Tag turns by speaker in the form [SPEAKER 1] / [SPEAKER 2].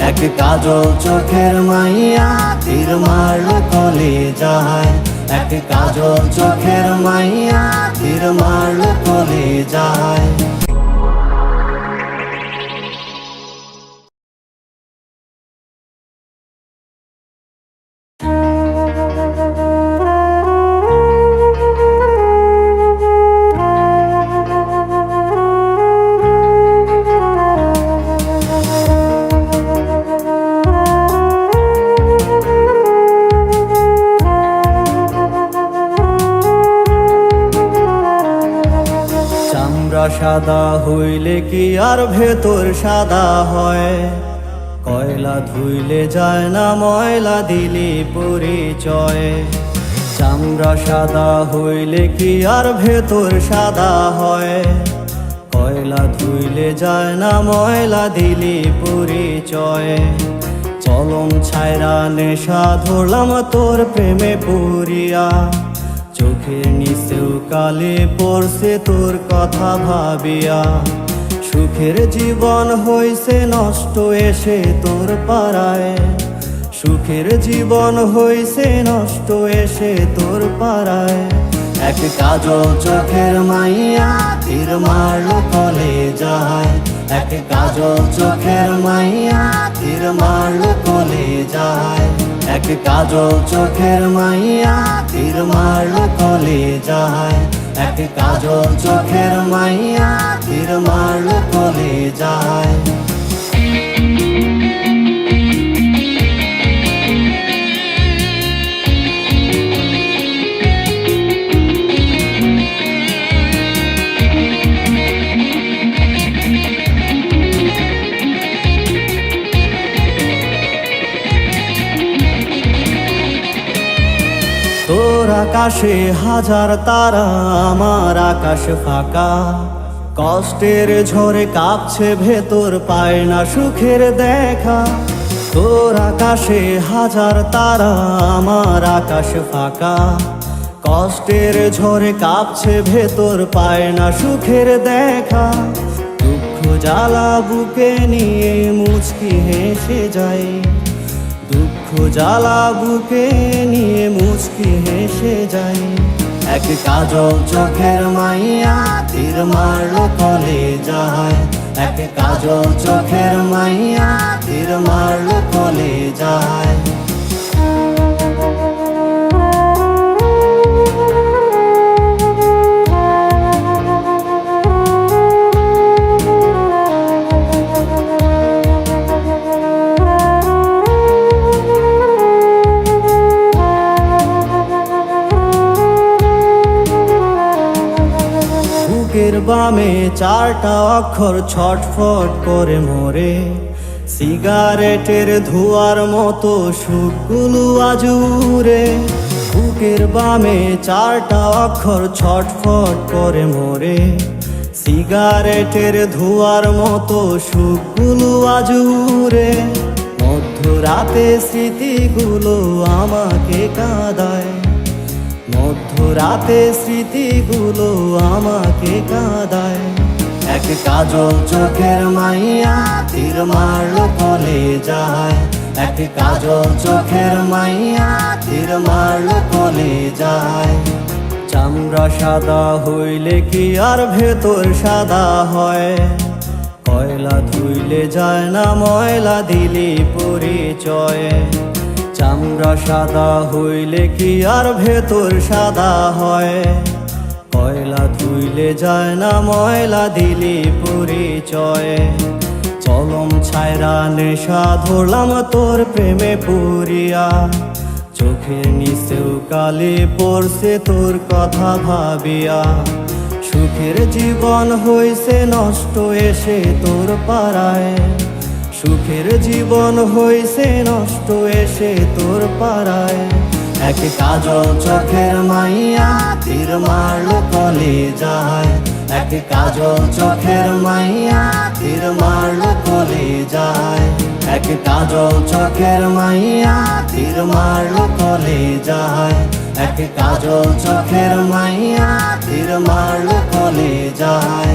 [SPEAKER 1] এক কাজল চোখের মাইয়া তীর মারলো কলিজায়। এক কাজল চোখের মাইয়া তীর মারলো কলিজায়। সাদা হইলে কি আর ভেতর সাদা হয়? কয়লা ধুইলে যায় না ময়লা দিলি পরিচয়। চামড়া সাদা হইলে কি আর ভেতর সাদা হয়? কয়লা ধুইলে যায় না ময়লা দিলি পরিচয়। চলন ছায়রা নেশা ধরলাম তোর প্রেমে পুরিয়া। চোখের নিচেও কালি পড়ছে তোর কথা ভাবিয়া। সুখের জীবন হইছে নষ্ট এসে তোর পাড়ায়। সুখের জীবন হইছে নষ্ট এসে তোর পাড়ায়। এক কাজল চোখের মাইয়া তীর মারলো কলিজায়। এক কাজল চোখের মাইয়া তীর মারলো কলিজায়। এক কাজল চোখের মাইয়া তীর মারলো কলিজায়। এক কাজল চোখের মাইয়া তীর মারলো কলিজায়। তোর আকাশে হাজার তারা, আমার আকাশ ফাঁকা। কষ্টের ঝড়ে কাঁপছে ভেতর, পায় না সুখের দেখা। তোর আকাশে হাজার তারা, আমার আকাশ ফাঁকা। কষ্টের ঝড়ে কাঁপছে ভেতর, পায় না সুখের দেখা। দুঃখ জ্বালা বুকে নিয়ে মুচকি হেসে যায়। দুঃখ জ্বালা বুকে নিয়ে মুচকি হেসে যাই। এক কাজল চোখের মাইয়া তীর মারলো কলিজায়। এক কাজল চোখের মাইয়া তীর মারলো কলিজায়। বুকের বামে চারটা অক্ষর ছটফট করে মরে। সিগারেটের ধোঁয়ার মতো সুখগুলো আজ উড়ে। বুকের বামে চারটা অক্ষর ছটফট করে মরে। সিগারেটের ধোঁয়ার মতো সুখগুলো আজ উড়ে। মধ্যরাতে স্মৃতিগুলো আমাকে কাঁদায়। মধ্যরাতে স্মৃতিগুলো আমাকে কাঁদায়। এক কাজল চোখের মাইয়া তীর মারলো কলিজায়। এক কাজল চোখের মাইয়া তীর মারলো কলিজায়। চামড়া সাদা হইলে কি আর ভেতর সাদা হয়? কয়লা ধুইলে যায় না ময়লা দিলি পরিচয়। চামড়া সাদা হইলে কি আর ভেতর সাদা হয়? কয়লা ধুইলে যায় না ময়লা দিলি পরিচয়। চলম ছায়রা নেশা ধরলাম তোর প্রেমে পুরিয়া। চোখের নিচেও কালি পড়ছে তোর কথা ভাবিয়া। সুখের জীবন হইছে নষ্ট এসে তোর পাড়ায়। সুখের জীবন হইছে নষ্ট এসে তোর পাড়ায়। এক কাজল চোখের মাইয়া তীর মারলো কলিজায়। এক কাজল চোখের মাইয়া তীর মারলো কলিজায়। এক কাজল চোখের মাইয়া তীর মারলো কলিজায়। এক কাজল চোখের মাইয়া তীর মারলো কলিজায়।